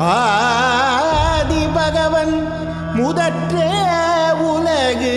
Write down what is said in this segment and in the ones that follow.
ஆதி பகவன் முதற்றே உலகு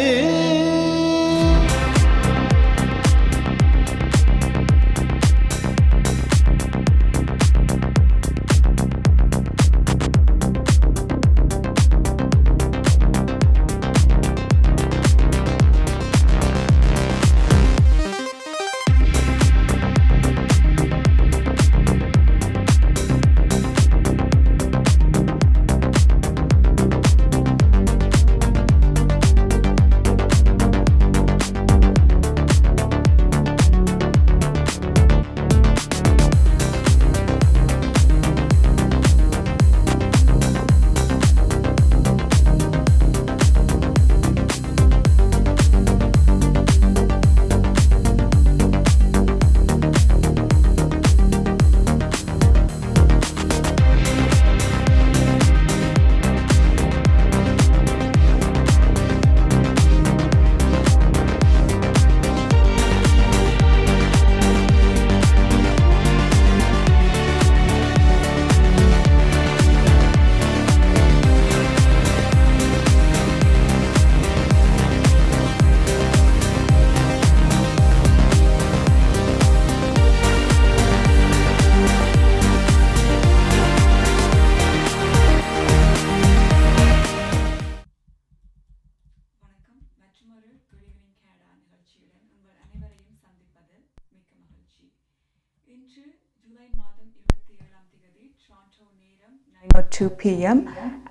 Two p.m.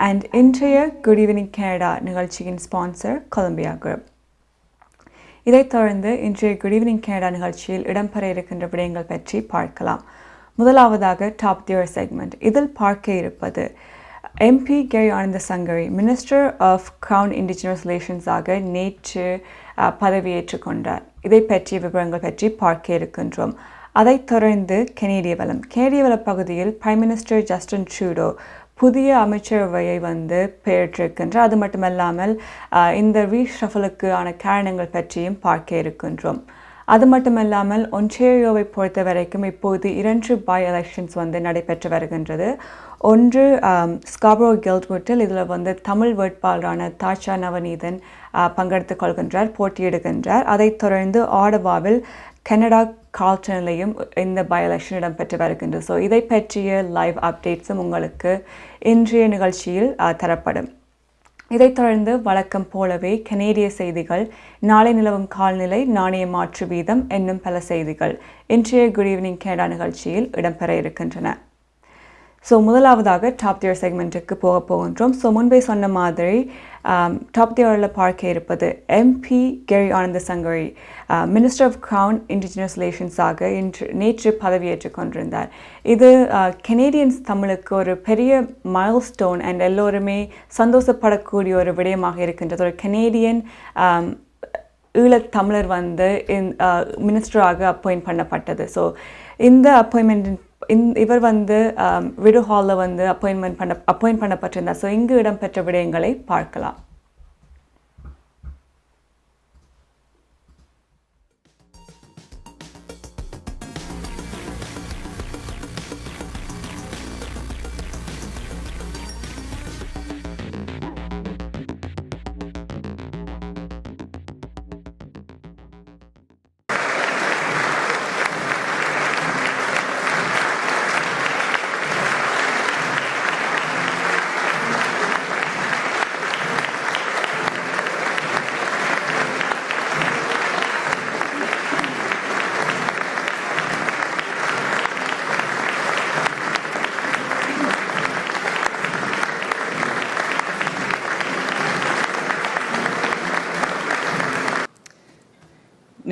and இன்றைய Good Evening Canada நிகழ்ச்சியின் ஸ்பான்சர் Golumbia Group. இதைத் தொடர்ந்து இன்றைய Good Evening Canada நிகழ்ச்சியில் இடம்பெற இருக்கின்ற விடயங்கள் பற்றி பார்க்கலாம். முதலாவதாக டாப் தியர் செக்மெண்ட். இதில் பார்க்க இருப்பது MP Gary Anandasangaree minister of crown Indigenous Relations ஆக நேற்று பதவியேற்றுக் கொண்டார். இதை பற்றிய விவரங்கள் பற்றி பார்க்க இருக்கின்றோம். அதைத் தொடர்ந்து கனேடிய வள பகுதியில் பிரைம் மினிஸ்டர் ஜஸ்டின் ட்ரூடோ புதிய அமைச்சரவையை பெயர்த்திருக்கின்றார். அது மட்டுமல்லாமல் இந்த ரீஷஃபலுக்கான காரணங்கள் பற்றியும் பார்க்க இருக்கின்றோம். அது மட்டுமல்லாமல் ஒன்டேரியோவை பொறுத்த வரைக்கும் இப்போது 2 பை எலெக்ஷன்ஸ் நடைபெற்று வருகின்றது. ஒன்று ஸ்கார்பரோவில் இதில் தமிழ் வேட்பாளரான தாட்சா நவநீதன் பங்கெடுத்துக் கொள்கின்றார், போட்டியிடுகின்றார். அதைத் தொடர்ந்து ஆடவாவில் கனடா கால்டனிலையும் இந்த பை எலெக்ஷன் இடம்பெற்று வருகின்றது. ஸோ இதை பற்றிய லைவ் அப்டேட்ஸும் உங்களுக்கு இன்றைய நிகழ்ச்சியில் தரப்படும். இதைத் தொடர்ந்து வழக்கம் போலவே கனேடிய செய்திகள், நாளை நிலவும் கால்நிலை, நாணய மாற்று வீதம் என்னும் பல செய்திகள் இன்றைய குட் ஈவினிங் கனடா நிகழ்ச்சியில் இடம்பெற இருக்கின்றன. ஸோ முதலாவதாக டாப் தியர் செக்மெண்ட்டுக்கு போகின்றோம். ஸோ முன்பே சொன்ன மாதிரி டாப் தியரில் பார்க்க இருப்பது MP Gary Anandasangaree minister of crown indigenous ரிலேஷன்ஸாக நேற்று பதவியேற்றுக் கொண்டிருந்தார். இது கனேடியன்ஸ் தமிழுக்கு ஒரு பெரிய மைல்ஸ்டோன் அண்ட் எல்லோருமே சந்தோஷப்படக்கூடிய ஒரு விடயமாக இருக்கின்றது. ஒரு கனேடியன் ஈழத்தமிழர் மினிஸ்டராக அப்பாயிண்ட் பண்ணப்பட்டது. ஸோ இந்த அப்பாயின்மெண்ட் இவர் விடு ஹாலில் அப்பாயிண்ட் பண்ணப்பட்டிருந்தார். ஸோ இங்கு இடம்பெற்ற விடயங்களை பார்க்கலாம்.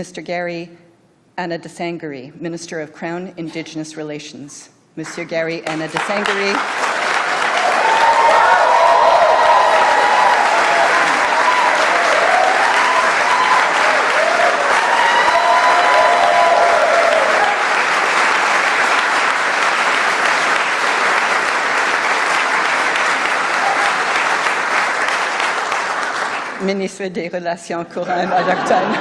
Mr. Gary Anna Desangari, Minister of Crown Indigenous Relations. Monsieur Gary Anna Desangari. Ministre des Relations courantes autochtones.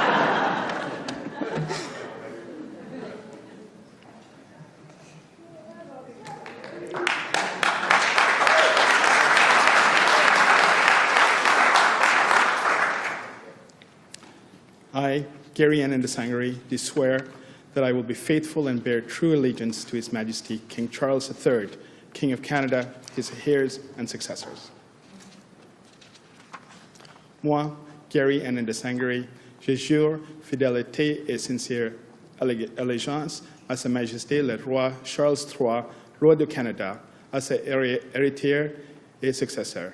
Gary N. Ndesangari, do swear that I will be faithful and bear true allegiance to His Majesty King Charles III, King of Canada, his heirs and successors. Moi, Gary N. Ndesangari, je jure fidélité et sincère allégeance à Sa Majesté le Roi Charles III, Roi du Canada, à ses héritiers et successeurs.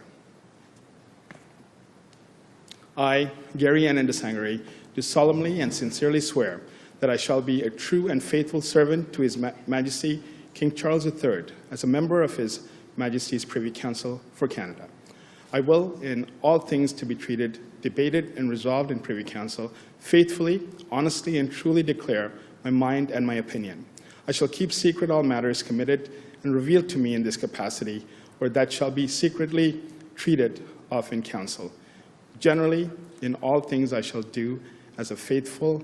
I, Gary N. Ndesangari, do solemnly and sincerely swear that I shall be a true and faithful servant to His Majesty King Charles III as a member of His Majesty's Privy Council for Canada. I will, in all things to be treated, debated, and resolved in Privy Council, faithfully, honestly, and truly declare my mind and my opinion. I shall keep secret all matters committed and revealed to me in this capacity, or that shall be secretly treated of in Council. Generally, in all things I shall do as a faithful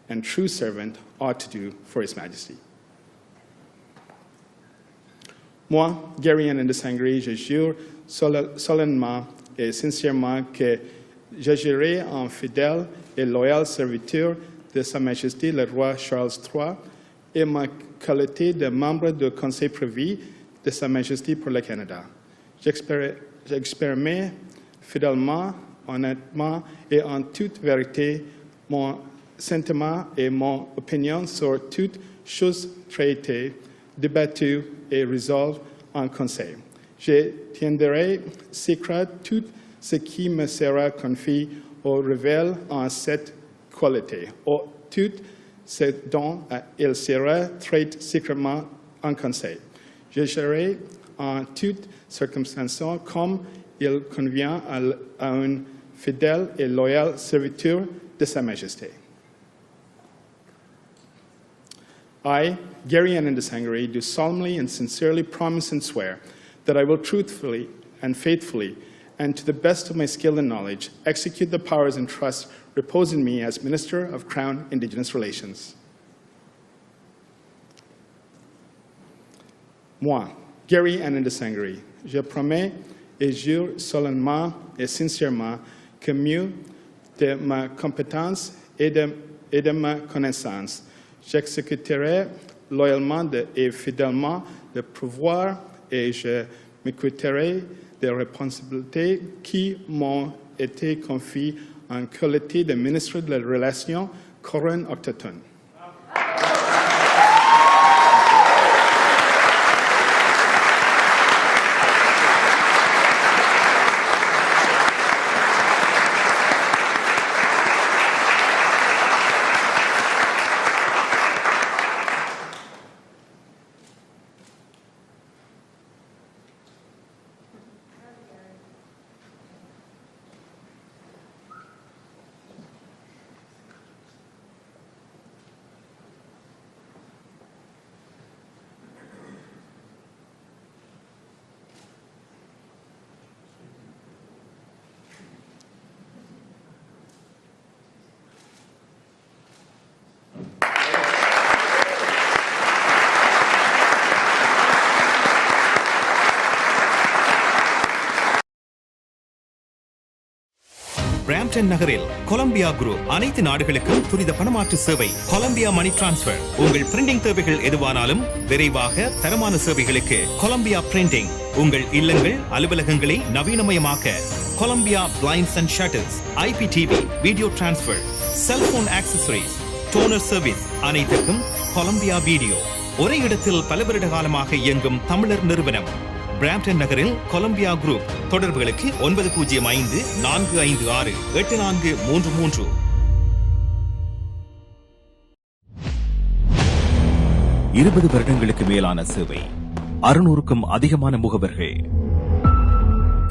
and true servant ought to do for His Majesty. Moi, Gary N. Ndesangari, je jure solennellement et sincèrement que j'agirai en fidèle et loyal serviteur de Sa Majesté le Roi Charles III et ma qualité de membre du Conseil privé de Sa Majesté pour le Canada. J'exprime fidèlement, honnêtement et en toute vérité mon sentiment et mon opinion sur toutes choses traitées, débattues et résolvées en Conseil. Je tiendrai secret tout ce qui me sera confié au révèle en cette qualité, ou tout ce dont il sera traité secrètement en Conseil. Je gérerai en toutes circonstances comme il convient à un fidèle et loyal serviteur de Sa Majesté. I, Gary N. Ndesangari, do solemnly and sincerely promise and swear that I will truthfully and faithfully, and to the best of my skill and knowledge, execute the powers and trusts repose in me as Minister of Crown Indigenous Relations. Moi, Gary N. Ndesangari, je promets et jure solennellement et sincèrement que mieux de ma compétence et de ma connaissance, j'exécuterai loyalement et fidèlement le pouvoir et je m'écouterai des responsabilités qui m'ont été confiées en qualité de ministre de la Relation couronne autochtone. Brampton நகரில் Colombia group அனைத்து நாடுகளுக்கும் துரித பணமாற்று சேவை Colombia மணி transfer. உங்கள் printing தேவைகள் எதுவானாலும் விரைவாக தரமான சேவைகளுக்கு கொலம்பியா பிரிண்டிங். உங்கள் இல்லங்கள் அலுவலகங்களை நவீனமயமாக்க Columbia blinds and shutters, IPTV, video transfer, cellphone accessories, toner service அனைத்துக்கும் கொலம்பியா வீடியோ. ஒரே இடத்தில் பல வருட காலமாக இயங்கும் தமிழர் நிறுவனம் பிராம்டன் நகரில் கொலம்பியா குரூப். தொடர்புகளுக்கு 9054568433. 20 வருடங்களுக்கு மேலான சேவை, 600க்கும் அதிகமான முகவர்கள்.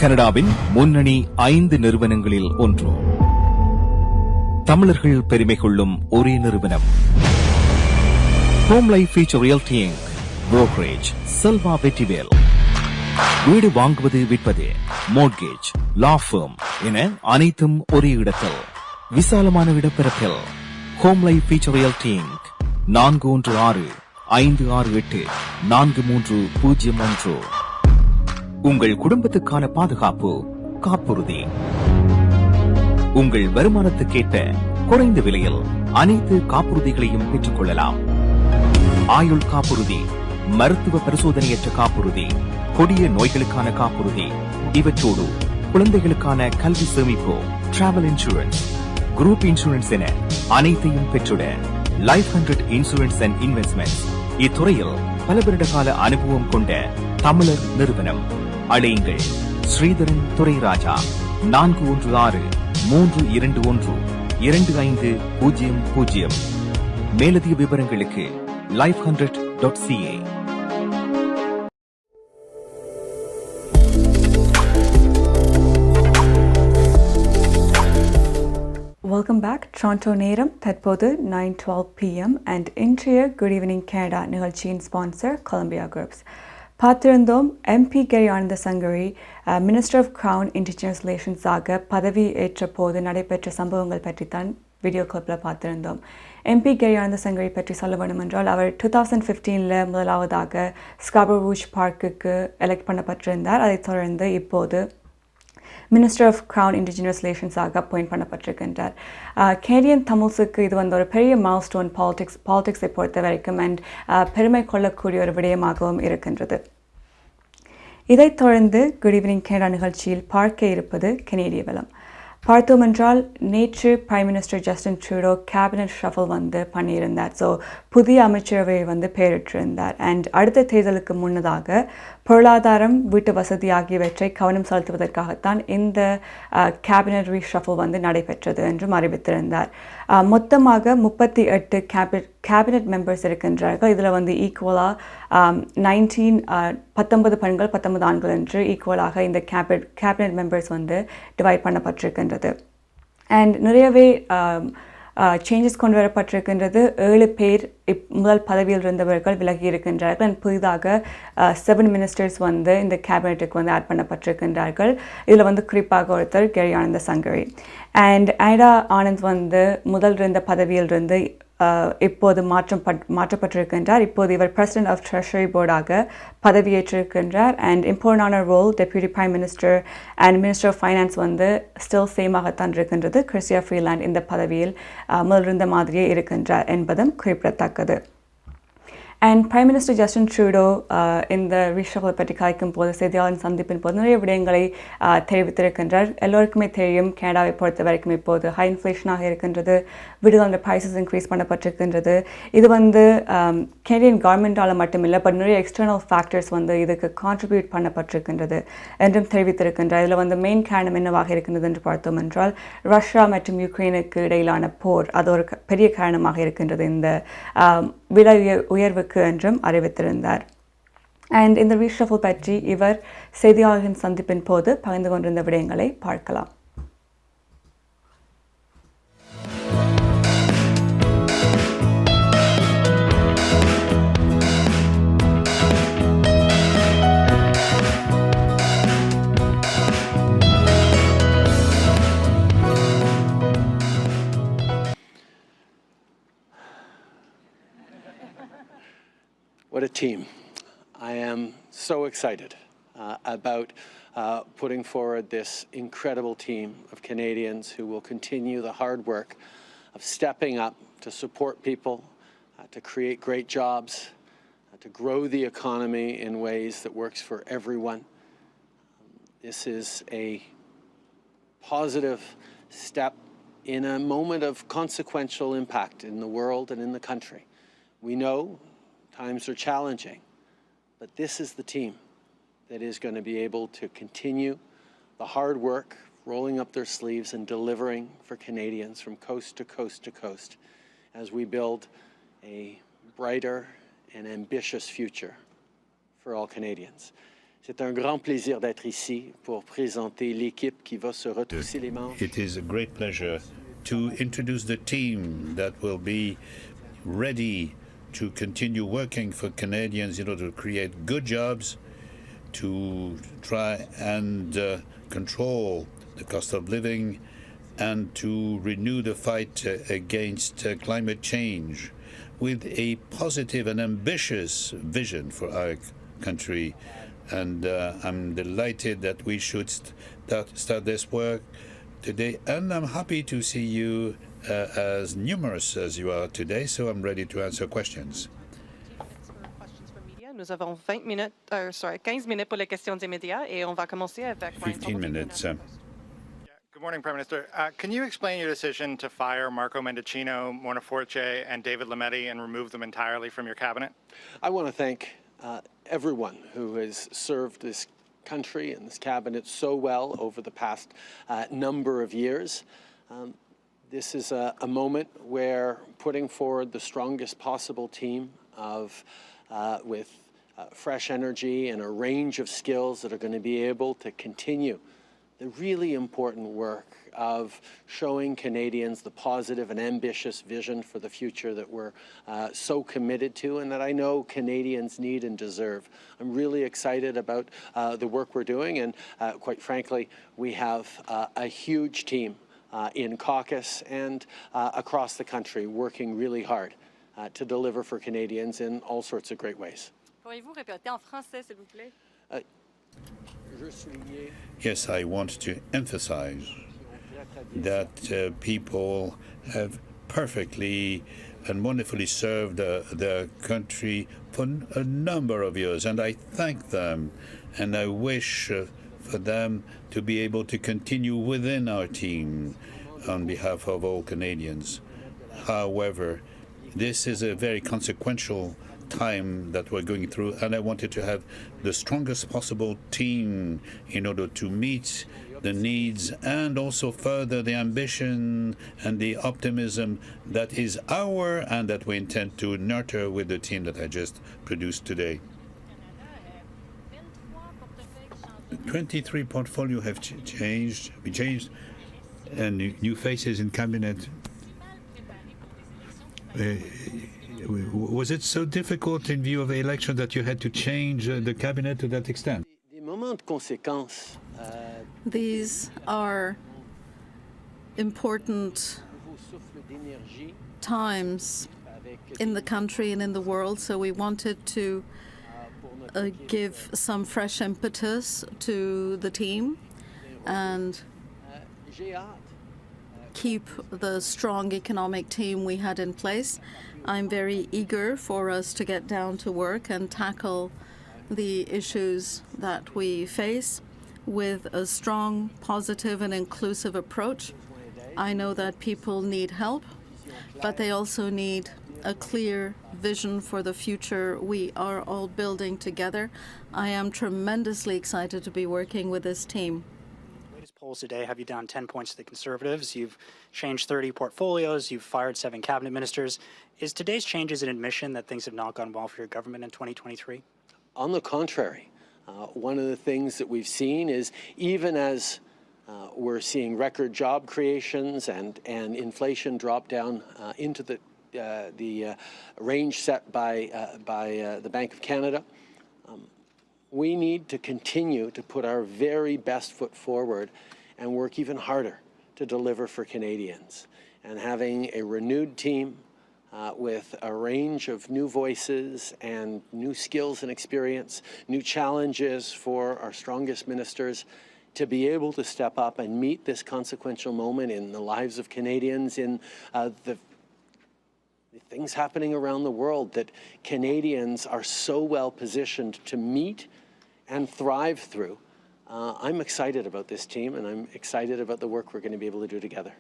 கனடாவின் முன்னணி 5 நிறுவனங்களில் ஒன்று. தமிழர்கள் பெருமை கொள்ளும் ஒரே நிறுவனம். Home life future realty Inc. Brokerage Selva Vetrivel. வீடு வாங்குவது, விற்பது, மோட்கேஜ், லா ஃபர்ம் என அனைத்தும் ஒரே இடத்தில். விசாலமான இடப்பரப்பில் home life future realty Inc. 4165684301. உங்கள் குடும்பத்துக்கான பாதுகாப்பு, காப்புறுதி. உங்கள் வருமானத்துக்கேற்ப குறைந்த விலையில் அனைத்து காப்புறுதிகளையும் பெற்றுக் கொள்ளலாம். ஆயுள் காப்புறுதி, மருத்துவ பரிசோதனையற்ற காப்புறுதி, கொடிய நோய்களுக்கான காப்புறுதி, இவற்றோடு குழந்தைகளுக்கான கல்வி சேமிப்பு, டிராவல் இன்சூரன்ஸ், குரூப் இன்சூரன்ஸ் என அனைத்தையும் பெற்றுட லைஃப் 100 இன்சூரன்ஸ் அண்ட் இன்வெஸ்ட்மெண்ட் இத்துறையில் பல வருட கால அனுபவம் கொண்ட தமிழர் நிறுவனம். அழையுங்கள் ஸ்ரீதரன் துரைராஜா 416-321-2500. மேலதிக விவரங்களுக்கு life100.ca. Welcome back. Toronto நேரம் தற்போது 9:12 p.m. and இன்றைய குட் ஈவினிங் கனடா நிகழ்ச்சியின் ஸ்பான்சர் கொலம்பியா குரூப்ஸ். பார்த்திருந்தோம் MP Gary Anandasangaree minister of crown indigenous ரிலேஷன்ஸாக பதவி ஏற்ற போது நடைபெற்ற சம்பவங்கள் பற்றி தான் வீடியோ கிளிப்பில் பார்த்திருந்தோம். எம்பி கேரி ஆனந்த சங்கரி பற்றி சொல்ல வேண்டும் என்றால் அவர் 2015 முதலாவதாக ஸ்கார்பரோ-ரூஜ் பார்க்குக்கு எலெக்ட் பண்ணப்பட்டிருந்தார். அதைத் தொடர்ந்து இப்போது மினிஸ்டர் ஆஃப் கிரவுன் இண்டிஜினஸ் ரிலேஷன்ஸாக அப்பாயிண்ட் பண்ணப்பட்டிருக்கின்றார். கேனியன் தமிழ்ஸுக்கு இது வந்து ஒரு பெரிய மைல் ஸ்டோன் பாலிடிக்ஸை பொறுத்த வரைக்கும் அண்ட் பெருமை கொள்ளக்கூடிய ஒரு விடயமாகவும் இருக்கின்றது. இதைத் தொடர்ந்து குட் ஈவினிங் கனடா நிகழ்ச்சியில் பார்க்க இருப்பது கனேடிய வளம். பார்த்தோம் என்றால் நேற்று prime minister Justin Trudeau cabinet shuffle பண்ணியிருந்தார். ஸோ புதிய அமைச்சரவையை பெயரிட்டிருந்தார். அண்ட் அடுத்த தேர்தலுக்கு முன்னதாக பொருளாதாரம், வீட்டு வசதி ஆகியவற்றை கவனம் செலுத்துவதற்காகத்தான் இந்த கேபினட் ரீஷஃபிள் நடைபெற்றது என்றும் அறிவித்திருந்தார். மொத்தமாக 38 கேபினட் மெம்பர்ஸ் இருக்கின்றார்கள். இதில் ஈக்குவலாக 19 பெண்கள் 19 ஆண்கள் என்று ஈக்குவலாக இந்த கேபினட் மெம்பர்ஸ் டிவைட் பண்ணப்பட்டிருக்கின்றது. அண்ட் நிறையவே சேஞ்சஸ் கொண்டு வரப்பட்டிருக்கின்றது. 7 பேர் முதல் பதவியில் இருந்தவர்கள் விலகி இருக்கின்றார்கள். அண்ட் புதிதாக 7 மினிஸ்டர்ஸ் இந்த கேபினெட்டுக்கு ஆட் பண்ணப்பட்டிருக்கின்றார்கள். இதில் குறிப்பாக ஒருத்தர் கேரி ஆனந்த சங்கரி. அண்ட் ஐடா ஆனந்த் முதல் இருந்த பதவியிலிருந்து இப்போது மாற்றப்பட்டிருக்கின்றார். இப்போது இவர் பிரசிடென்ட் ஆஃப் ட்ரெஷரி போர்டாக பதவியேற்றிருக்கின்றார். அண்ட் இம்பார்ட்டன்டான role deputy prime minister and minister of finance still சேமாகத்தான் இருக்கின்றது. கிறிஸ்டியா ஃப்ரீலாண்ட் இந்த பதவியில் முதலிருந்த மாதிரியே இருக்கின்றார் என்பதும் குறிப்பிடத்தக்கது. And prime minister Justin Trudeau இந்த ரீஷஃபிள் பற்றி கலைக்கும் போது செய்தியாளர் சந்திப்பின் போது நிறைய விடயங்களை தெரிவித்திருக்கின்றார். எல்லோருக்குமே தெரியும் கனடாவை பொறுத்த வரைக்கும் இப்போது ஹை இன்ஃப்ளேஷனாக இருக்கின்றது. வீடுகளோட ப்ரைஸஸ் இன்க்ரீஸ் பண்ணப்பட்டிருக்கின்றது. இது கனடியன் கவர்மெண்டால் மட்டுமில்லை, பட் நிறைய எக்ஸ்டர்னல் ஃபேக்டர்ஸ் இதுக்கு கான்ட்ரிபியூட் பண்ணப்பட்டிருக்கின்றது என்றும் தெரிவித்திருக்கின்றார். இதில் மெயின் காரணம் என்னவாக இருக்கின்றது என்று பார்த்தோம் என்றால் ரஷ்யா மற்றும் யுக்ரைனுக்கு இடையிலான போர், அது ஒரு பெரிய காரணமாக இருக்கின்றது இந்த விலை உயர்வுக்கு என்றும் அறிவித்திருந்தார். அண்ட் இந்த ரீஷஃபிள் பற்றி இவர் செய்தியாளர்களின் சந்திப்பின் போது பகிர்ந்து கொண்டிருந்த விடயங்களை பார்க்கலாம். What a team. I am so excited about putting forward this incredible team of Canadians who will continue the hard work of stepping up to support people, to create great jobs, to grow the economy in ways that works for everyone. This is a positive step in a moment of consequential impact in the world and in the country. We know times are challenging, but this is the team that is going to be able to continue the hard work, rolling up their sleeves and delivering for Canadians from coast to coast to coast as we build a brighter and ambitious future for all Canadians. C'est un grand plaisir d'être ici pour présenter l'équipe qui va se retrousser les manches. It is a great pleasure to introduce the team that will be ready to continue working for Canadians in order to create good jobs, to try and control the cost of living, and to renew the fight against climate change with a positive and ambitious vision for our country. And I'm delighted that we should start this work today, and I'm happy to see you as numerous as you are today, so I'm ready to answer questions. Nous avons 15 minutes pour les questions des médias et on va commencer avec 15 minutes. Good morning, Prime Minister. Can you explain your decision to fire Marco Mendicino, Mona Forte, and David Lametti and remove them entirely from your cabinet? I want to thank everyone who has served this country and this cabinet so well over the past number of years. This is a moment where putting forward the strongest possible team with fresh energy and a range of skills that are going to be able to continue the really important work of showing Canadians the positive and ambitious vision for the future that we're so committed to and that I know Canadians need and deserve. I'm really excited about the work we're doing, and quite frankly, we have a huge team in caucus and across the country working really hard to deliver for Canadians in all sorts of great ways. Pourriez-vous répéter en français, s'il vous plaît? Yes, I want to emphasize that people have perfectly and wonderfully served their country for a number of years, and I thank them, and I wish for them to be able to continue within our team on behalf of all Canadians. However, this is a very consequential time that we're going through, and I wanted to have the strongest possible team in order to meet the needs and also further the ambition and the optimism that is and that we intend to nurture with the team that I just produced today. 23 portfolio have changed, and new faces in cabinet. Was it so difficult in view of the election that you had to change the cabinet to that extent? These are important times in the country and in the world, so we wanted to give some fresh impetus to the team and keep the strong economic team we had in place. I'm very eager for us to get down to work and tackle the issues that we face with a strong, positive, and inclusive approach. I know that people need help, but they also need a clear vision for the future we are all building together. I am tremendously excited to be working with this team. Polls today have you down 10 points to the Conservatives. You've changed 30 portfolios. You've fired 7 cabinet ministers. Is today's changes an admission that things have not gone well for your government in 2023? On the contrary, one of the things that we've seen is even as we're seeing record job creations and inflation drop down into the range set by the Bank of Canada, we need to continue to put our very best foot forward and work even harder to deliver for Canadians. And having a renewed team with a range of new voices and new skills and experience, new challenges for our strongest ministers to be able to step up and meet this consequential moment in the lives of Canadians, in the things happening around the world that Canadians are so well positioned to meet and thrive through. I'm excited about this team, and I'm excited about the work we're going to be able to do together.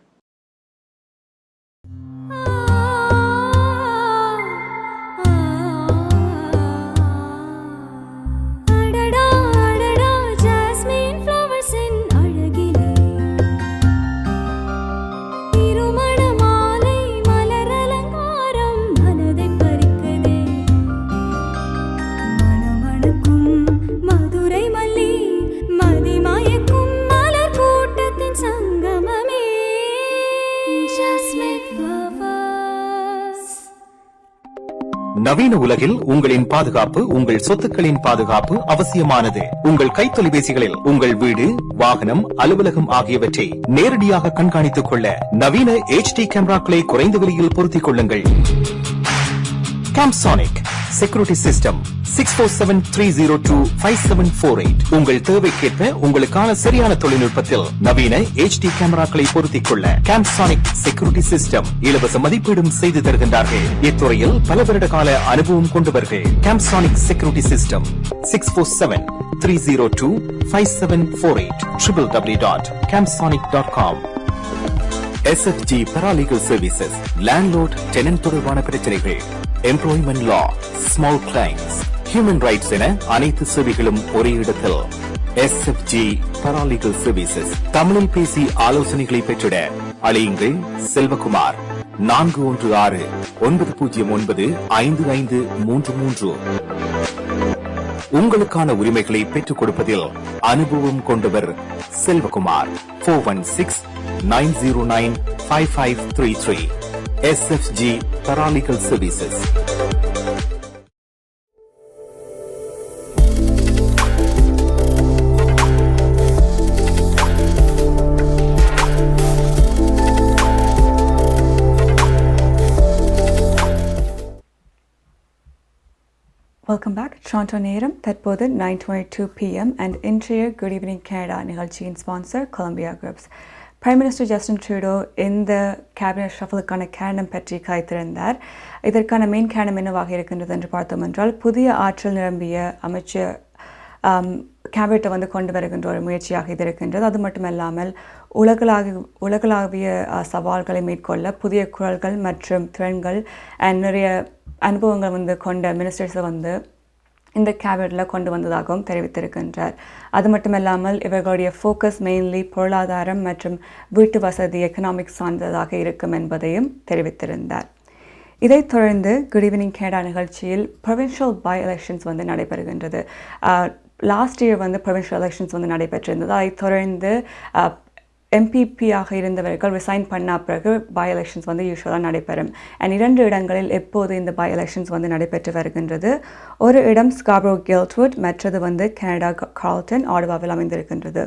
நவீன உலகில் உங்களின் பாதுகாப்பு, உங்கள் சொத்துக்களின் பாதுகாப்பு அவசியமானது. உங்கள் கைத்தொலைபேசிகளில் உங்கள் வீடு, வாகனம், அலுவலகம் ஆகியவற்றை நேரடியாக கண்காணித்துக் கொள்ள நவீன HD கேமராக்களை குறைந்த விலையில் பொருத்திக் கொள்ளுங்கள். Camsonic Security System 647-302-5748. உங்கள் தேவைக்கேற்ப உங்களுக்கான சரியான தொழில்நுட்பத்தில் நவீன HD கேமராக்களை பொருத்திக் கொள்ள Camsonic Security System இலவச மதிப்பீடும் செய்து தருகின்றார்கள். இத்துறையில் பல வருட கால அனுபவம் கொண்டவர்கள். Camsonic Security System 647-302-5748 www.camsonic.com. SFG Paralegal Services Landlord Tenant தொடர்பான பிரச்சனைகள், Employment Law, Small Claims, Human Rights என அனைத்து சேவைகளும் ஒரே இடத்தில். SFG Paralegal Services தமிழில் பேசி ஆலோசனைகளை பெற்றிட அழையுங்கள் செல்வகுமார் 416-909-5533. உங்களுக்கான உரிமைகளை பெற்றுக் கொடுப்பதில் அனுபவம் கொண்டவர் Selvakumar. 416-909-5533. SFG Paralegal Services. Welcome back. Toronto நேரம் தற்போது 9:22 p.m. and இன்றைய Good Evening Canada நிகழ்ச்சியின் sponsor Golumbia Group's. Prime Minister Justin Trudeau இந்த கேபினட் ஷஃபலுக்கான காரணம் பற்றி கதைத்திருந்தார். இதற்கான மெயின் காரணம் என்னவாக இருக்கின்றது என்று பார்த்தோம் என்றால், புதிய ஆற்றல் நிரம்பிய அமைச்சர் கேபினட்டை வந்து கொண்டு வருகின்ற ஒரு முயற்சியாக இது இருக்கின்றது. அது மட்டுமல்லாமல் உலகளாவிய சவால்களை மேற்கொள்ள புதிய குரல்கள் மற்றும் திறன்கள் நிறைய அனுபவங்கள் வந்து கொண்ட மினிஸ்டர்ஸை வந்து இந்த கேபினட்டில் கொண்டு வந்ததாகவும் தெரிவித்திருக்கின்றார். அது மட்டுமல்லாமல் இவர்களுடைய ஃபோக்கஸ் மெயின்லி பொருளாதாரம் மற்றும் வீட்டு வசதி எக்கனாமிக்ஸ் சார்ந்ததாக இருக்கும் என்பதையும் தெரிவித்திருந்தார். இதைத் தொடர்ந்து குட் ஈவினிங் கேனடா நிகழ்ச்சியில் ப்ரொவின்ஷியல் பை எலெக்ஷன்ஸ் வந்து நடைபெறுகின்றது. லாஸ்ட் இயர் வந்து ப்ரொவின்ஷியல் எலெக்ஷன்ஸ் வந்து நடைபெற்றிருந்தது. அதைத் தொடர்ந்து எம்பிபியாக இருந்தவர்கள் ரிசைன் பண்ண பிறகு பை எலெக்ஷன்ஸ் வந்து யூஸ்வலாக நடைபெறும். அண்ட் 2 இடங்களில் எப்போது இந்த பை எலெக்ஷன்ஸ் வந்து நடைபெற்று வருகின்றது. ஒரு இடம் ஸ்கார்பரோ-கில்ட்வுட், மற்றது வந்து கனடா கார்ல்டன் ஆடுவாவில் அமைந்திருக்கின்றது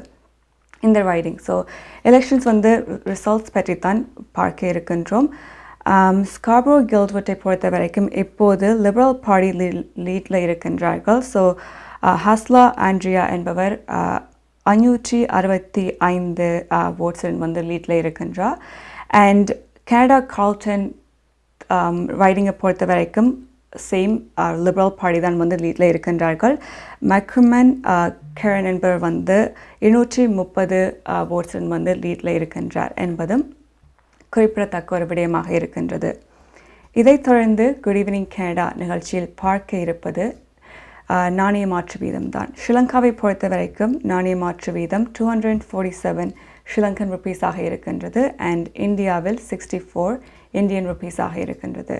இந்த ரைடிங். ஸோ எலெக்ஷன்ஸ் வந்து ரிசல்ட்ஸ் பற்றித்தான் பார்க்க இருக்கின்றோம். ஸ்கார்பரோ-கில்ட்வுட்டை பொறுத்த வரைக்கும் இப்போது லிபரல் பார்ட்டி லீடில் இருக்கின்றார்கள். ஸோ ஹஸ்லா ஆண்ட்ரியா என்பவர் 565 ஓட்ஸுடன் வந்து லீடில் இருக்கின்றார். அண்ட் கனடா கார்ல்டன் ரைடிங்கை பொறுத்த வரைக்கும் சேம் லிபரல் பார்ட்டி தான் வந்து லீடில் இருக்கின்றார்கள். மக்ரிமன் கரன் என்பவர் வந்து 230 ஓட்ஸுடன் வந்து லீடில் இருக்கின்றார் என்பதும் குறிப்பிடத்தக்க ஒரு விடயமாக இருக்கின்றது. இதைத் தொடர்ந்து குட் ஈவினிங் கேனடா நிகழ்ச்சியில் பார்க்க இருப்பது நாணய மாற்று வீதம் தான். ஸ்ரீலங்காவை பொறுத்த வரைக்கும் நாணய மாற்று வீதம் 247 ஸ்ரீலங்கன் ருப்பீஸாக இருக்கின்றது. அண்ட் இந்தியாவில் 64 இந்தியன் ருப்பீஸாக இருக்கின்றது.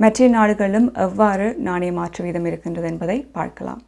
மற்ற நாடுகளிலும் எவ்வாறு நாணய மாற்று வீதம் இருக்கின்றது என்பதை பார்க்கலாம்.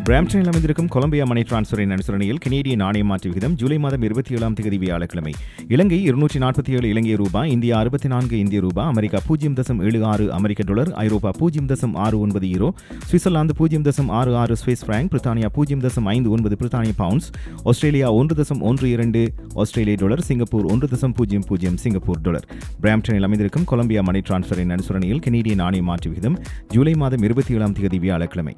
பிராம்டனில் அமைந்திருக்கும் கொலம்பியா மணி டிரான்ஸ்ஃபரின் அனுசரணையில் கனேடிய நாணய மாற்று விகிதம் ஜூலை மாதம் 27ஆம் தேதி வியாழக்கிழமை இலங்கை 247 இலங்கை ரூபாய், இந்தியா 64 இந்திய ரூபாய், அமெரிக்கா 0.76 அமெரிக்க டாலர், ஐரோப்பா 0.69 யூரோ, சுவிட்சர்லாந்து 0.66 ஸ்விஸ் பிராங்க், பிரித்தானியா 0.59 பிரித்தானிய பவுண்ட்ஸ், ஆஸ்திரேலியா 1.12 ஆஸ்திரேலிய டாலர், சிங்கப்பூர் 1.00 சிங்கப்பூர் டாலர். பிராம்டனில் அமைந்திருக்கும் கொலம்பியா மணி டிரான்ஸ்ஃபரின் அனுசரணையில் கனேடிய நாணய மாற்று விகிதம் ஜூலை மாதம் 27ஆம் தேதி வியாழக்கிழமை.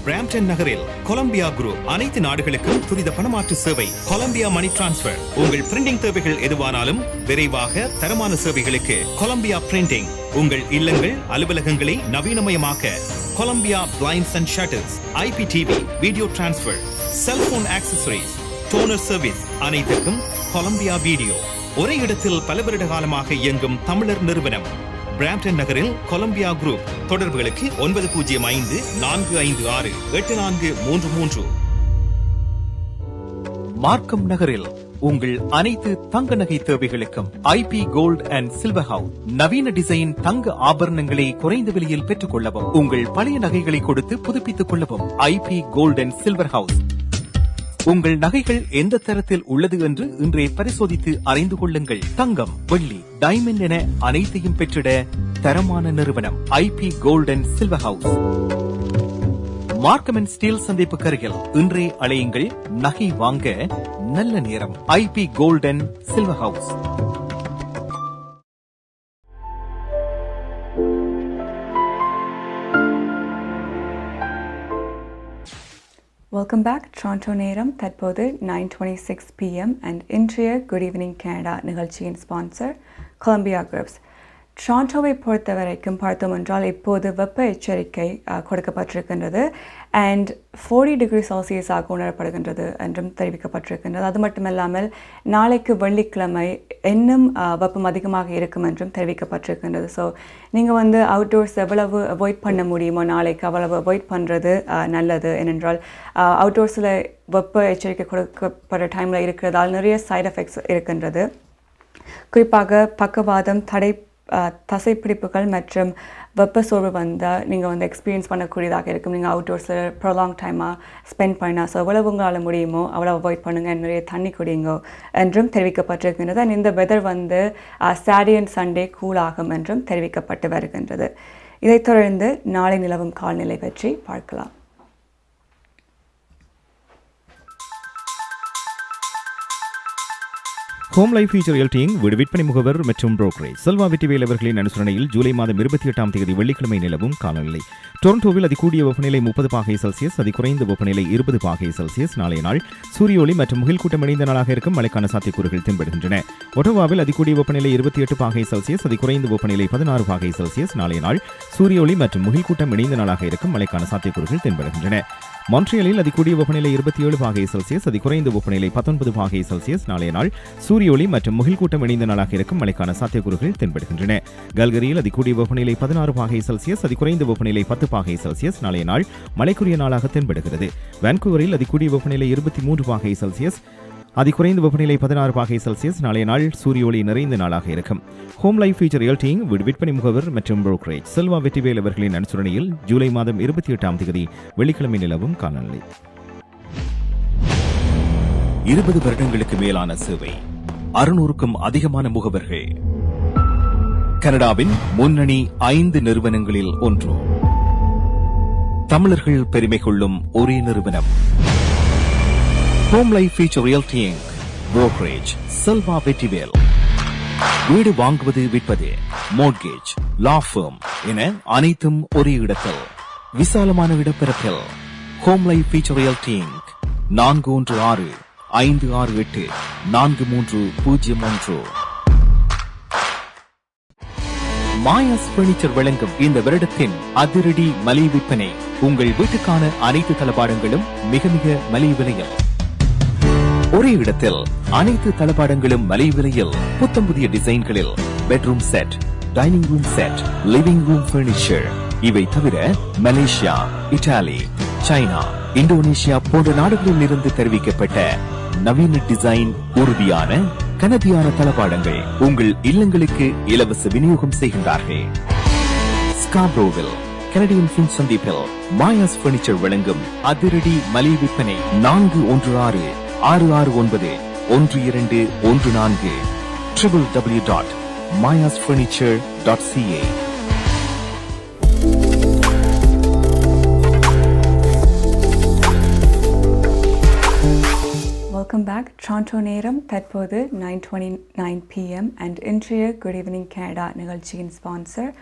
பிராம்டன் நகரில் கொலம்பியா குரூப் அனைத்து நாடுகளுக்கும் துரித பணமாற்று சேவை. Colombia money transfer. உங்கள் பிரிண்டிங் தேவைகள் எதுவானாலும் விரைவாக தரமான சேவைகளுக்கு கொலம்பியா பிரிண்டிங். உங்கள் இல்லங்கள் அலுவலகங்களை நவீனமயமாக்க Columbia blinds and shutters, IPTV, video transfer, cellphone accessories, toner service அனைத்துக்கும் கொலம்பியா வீடியோ. ஒரே இடத்தில் பல வருட காலமாக இயங்கும் தமிழர் நிறுவனம். பிராம்டன் நகரில் கொலம்பியா குரூப். தொடர்புகளுக்கு 905-456-8433. மார்க்கம் நகரில் உங்கள் அனைத்து தங்க நகை தேவைகளுக்கும் IP gold and silver house. நவீன டிசைன் தங்க ஆபரணங்களை குறைந்த விலையில் பெற்றுக் கொள்ளவும், உங்கள் பழைய நகைகளை கொடுத்து புதுப்பித்துக் கொள்ளவும் IP gold and silver house. உங்கள் நகைகள் எந்த தரத்தில் உள்ளது என்று இன்றே பரிசோதித்து அறிந்து கொள்ளுங்கள். தங்கம், வெள்ளி, டைமண்ட் என அனைத்தையும் பெற்றிட தரமான நிறுவனம் IP gold and silver house. Markham and Steeles சந்திப்பு கருகில் இன்றே அழையுங்கள். நகை வாங்க நல்ல நேரம். IP golden silver house. Welcome back. Toronto நேரம் தற்போது 9:26 p.m. and இன்றைய Good Evening Canada நிகழ்ச்சியின் ஸ்பான்சர் Golumbia Groups. டொரண்டோவை பொறுத்த வரைக்கும் பார்த்தோம் என்றால் இப்போது வெப்ப எச்சரிக்கை கொடுக்கப்பட்டிருக்கின்றது அண்ட் 40 டிகிரி செல்சியஸாக உணரப்படுகின்றது என்றும் தெரிவிக்கப்பட்டிருக்கின்றது. அது மட்டுமல்லாமல் நாளைக்கு வெள்ளிக்கிழமை இன்னும் வெப்பம் அதிகமாக இருக்கும் என்றும் தெரிவிக்கப்பட்டிருக்கின்றது. ஸோ நீங்கள் அவுட்டோர்ஸ் எவ்வளவு அவாய்ட் பண்ண முடியுமோ நாளைக்கு அவ்வளவு அவாய்ட் பண்ணுறது நல்லது. ஏனென்றால் அவுட்டோர்ஸில் வெப்ப எச்சரிக்கை கொடுக்கப்படுற டைமில் இருக்கிறதால் நிறைய சைட் எஃபெக்ட்ஸ் இருக்கின்றது. குறிப்பாக பக்கவாதம், தசைப்பிடிப்புகள் மற்றும் வெப்ப சோர்வு வந்தால் நீங்கள் எக்ஸ்பீரியன்ஸ் பண்ணக்கூடியதாக இருக்கும். நீங்கள் அவுட்டோர்ஸில் ப்ரொலாங் டைமாக ஸ்பெண்ட் பண்ணால் ஸோ எவ்வளவு உங்களால் முடியுமோ அவ்வளோ அவாய்ட் பண்ணுங்கள், நிறைய தண்ணி குடிங்க என்றும் தெரிவிக்கப்பட்டிருக்கின்றது. அண்ட் இந்த வெதர் சாட்டர்டே அண்ட் சண்டே கூலாகும் என்றும் தெரிவிக்கப்பட்டு வருகின்றது. இதைத் தொடர்ந்து நாளை நிலவும் காலநிலை பற்றி பார்க்கலாம். ஹோம் லைஃப் ஃபியூச்சர் ரியல்டிங் வீடு விற்பனை முகவர் மற்றும் புரோக்கரேஜ் செல்வா வெற்றிவேல் அவர்களின் அனுசரணையில் ஜூலை மாதம் 28ஆம் தேதி வெள்ளிக்கிழமை நிலவும் காலநிலை. டொரண்டோவில் அதிகூடிய வெப்பநிலை 30 பாகை செல்சியஸ், அதிகுறைந்த வெப்பநிலை 20 பாகை செல்சியஸ். நாளைய நாள் சூரிய ஒளி மற்றும் முகில் கூட்டம் இணைந்த நாளாக இருக்கும். மழைக்கான சாத்தியக்கூறுகள் தென்படுகின்றன. ஒட்டோவாவில் அதிகூடிய வெப்பநிலை 28 பாகை செல்சியஸ், அதிகுறைந்த வெப்பநிலை 16 பாகை செல்சியஸ். நாளைய நாள் சூரிய ஒளி மற்றும் முகில் கூட்டம் இணைந்த நாளாக இருக்கும். மழைக்கான சாத்தியக்கூறுகள் தென்படுகின்றன. மான்ட்ரியலில் அதிகூடிய வெப்பநிலை 27 பாகை செல்சியஸ், அதிகுறைந்த வெப்பநிலை 19 பாகை செல்சியஸ். நாளைய நாள் சூரிய ஒளி மற்றும் முகில் கூட்டம் இணைந்த நாளாக இருக்கும். மழைக்கான சாத்தியக்கூறுகள் தென்படுகின்றன. கல்கரியில் அதிகூடிய வெப்பநிலை 16 பாகை செல்சியஸ், அதிகுறைந்த வெப்பநிலை 10 பாகை செல்சியஸ். நாளைய நாள் மழைக்குரிய நாளாக தென்படுகிறது. வான்கூவரில் அதிகூடிய வெப்பநிலை 23 பாகை செல்சியஸ், அதிகுறைந்த வெப்பநிலை 16 பாகை செல்சியஸ். நாளைய நாள் சூரிய ஒளி நிறைந்த நாளாக இருக்கும். ஹோம் லைஃப் ஃபியூச்சர் ரியல்டிங் வீடு விற்பனை முகவர் மற்றும் புரோக்கரேஜ் செல்வா வெற்றிவேல் அவர்களின் அனுசரணையில் ஜூலை மாதம் 28ஆம் தேதி வெள்ளிக்கிழமை நிலவும் காலநிலை. 20 வருடங்களுக்கு மேலான சேவை, 600க்கும் அதிகமான முகவர்கள், கனடாவின் முன்னணி 5 நிறுவனங்களில் ஒன்று, தமிழர்கள் பெருமை கொள்ளும் ஒரே நிறுவனம் home life future realty inc brokerage Selva Vetrivel. வீடு வாங்குவது, விற்பது, மோட்கேஜ், லா ஃபர்ம் என அனைத்தும் ஒரே இடத்தில், விசாலமான இடப்பரப்பில். Home life future realty inc 416-568-4301. Maya's furniture வழங்கும் இந்த வருடத்தின் அதிரடி மலிவு விற்பனை. உங்கள் வீட்டுக்கான அனைத்து தளபாடங்களும் மிக மிக மலிவு விலையில். ஒரே இடத்தில் அனைத்து தளபாடங்களும் மலிவு விலையில். புத்தம் புதிய டிசைன்களில் bedroom set, dining room set, living room furniture. இவை தவிர மலேசியா, இத்தாலி, சைனா, இந்தோனேஷியா போன்ற நாடுகளில் இருந்து தெரிவிக்கப்பட்ட நவீன டிசைன், உறுதியான கனதியான தளபாடங்கள் உங்கள் இல்லங்களுக்கு இலவச விநியோகம் செய்கின்றார்கள். ஸ்கார்பரோவில் கனடியன் ஃபின் சந்திப்பில் மாயாஸ் பர்னிச்சர் வழங்கும் அதிரடி மலிவு விற்பனை. 416-669-1214 www.mayasfurniture.ca. Welcome back. Toronto நேரம் தற்போது 9:29 p.m. and இன்றைய Good Evening Canada நிகழ்ச்சியின் ஸ்பான்சர்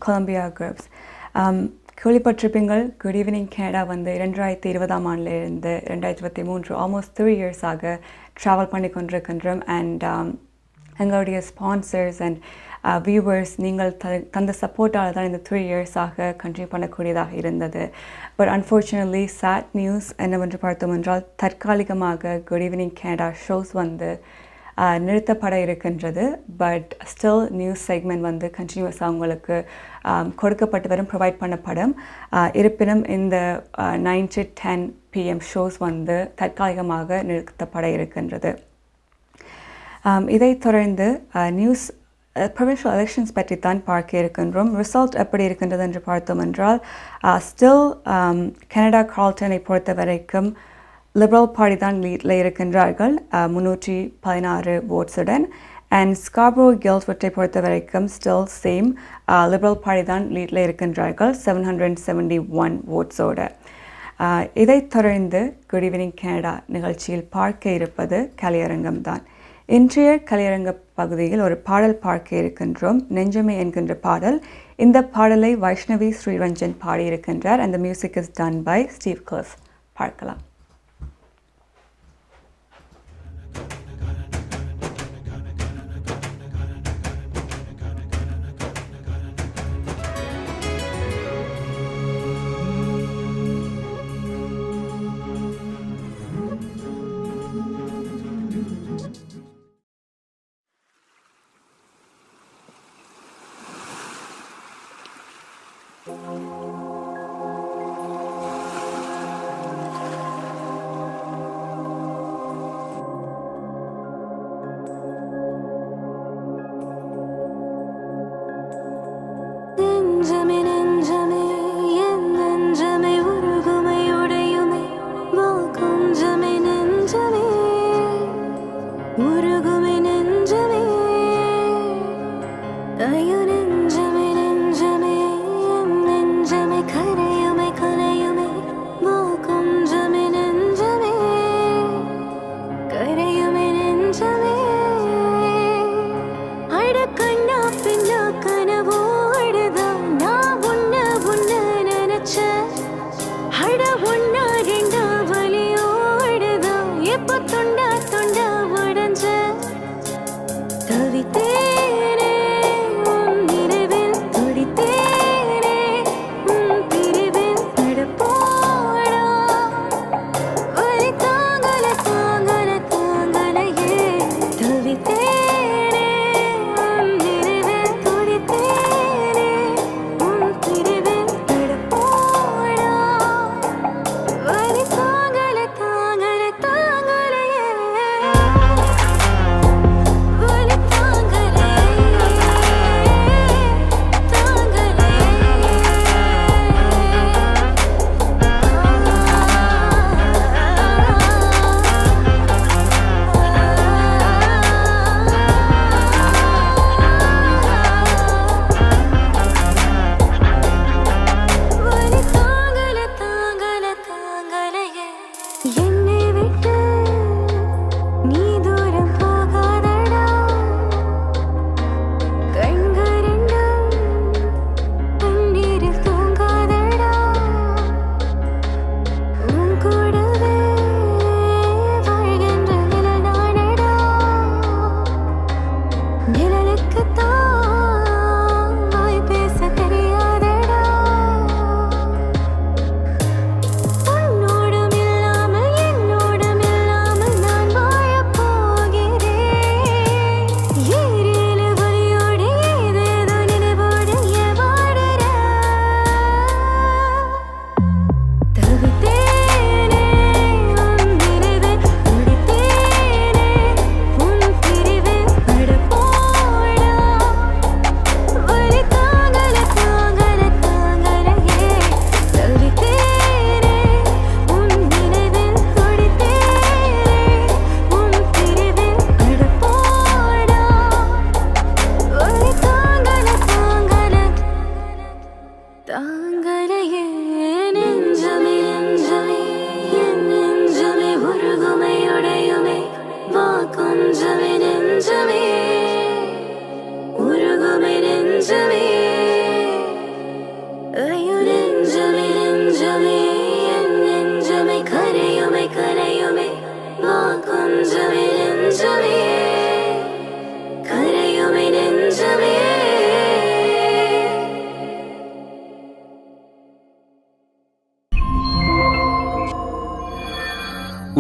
Golumbia Groups. கேள்விப்பட்டிருப்பீங்கள், குட் ஈவினிங் கனடா 2020ஆம் ஆண்டிலிருந்து 2023 ஆல்மோஸ்ட் 3 இயர்ஸாக ட்ராவல் பண்ணி கொண்டிருக்கின்றோம். அண்ட் எங்களுடைய ஸ்பான்சர்ஸ் அண்ட் வியூவர்ஸ் நீங்கள் தந்த சப்போர்ட்டால் தான் இந்த 3 இயர்ஸாக கண்டினியூ பண்ணக்கூடியதாக இருந்தது. பட் அன்ஃபார்ச்சுனேட்லி சேட் நியூஸ் என்னவென்று பார்த்தோம் என்றால் தற்காலிகமாக குட் ஈவினிங் கனடா ஷோஸ் நிறுத்தப்பட இருக்கின்றது. பட் ஸ்டில் நியூஸ் செக்மெண்ட் கண்டினியூஸாக உங்களுக்கு கொடுக்கப்பட்டு வரும், ப்ரொவைட் பண்ணப்படும். இருப்பினும் இந்த 9 to 10 p.m. ஷோஸ் தற்காலிகமாக நிறுத்தப்பட இருக்கின்றது. இதைத் தொடர்ந்து நியூஸ் ப்ரொவின்ஷியல் எலெக்ஷன்ஸ் பற்றி தான் பார்க்க இருக்கின்றோம். ரிசல்ட் எப்படி இருக்கின்றது என்று பார்த்தோம் என்றால் ஸ்டில் கனடா கார்ல்டனை பொறுத்த வரைக்கும் லிபரல் பார்ட்டி தான் லீடில் இருக்கின்றார்கள் 316 votes-உடன். அண்ட் ஸ்கார்பரோ கில்ட்வுட்டை பொறுத்த வரைக்கும் ஸ்டில் சேம் லிபரல் பார்ட்டி தான் லீடில் இருக்கின்றார்கள் 771 votes-ஓடு. இதைத் தொடர்ந்து குட் ஈவினிங் கனடா நிகழ்ச்சியில் பார்க்க இருப்பது கலையரங்கம்தான். இன்றைய கலையரங்க பகுதியில் ஒரு பாடல் பார்க்க இருக்கின்றோம், நெஞ்சமே என்கின்ற பாடல். இந்த பாடலை Vaishnavi Sriranjan பாடியிருக்கின்றார். and the music is done by Steve Cliff. பார்க்கலாம்.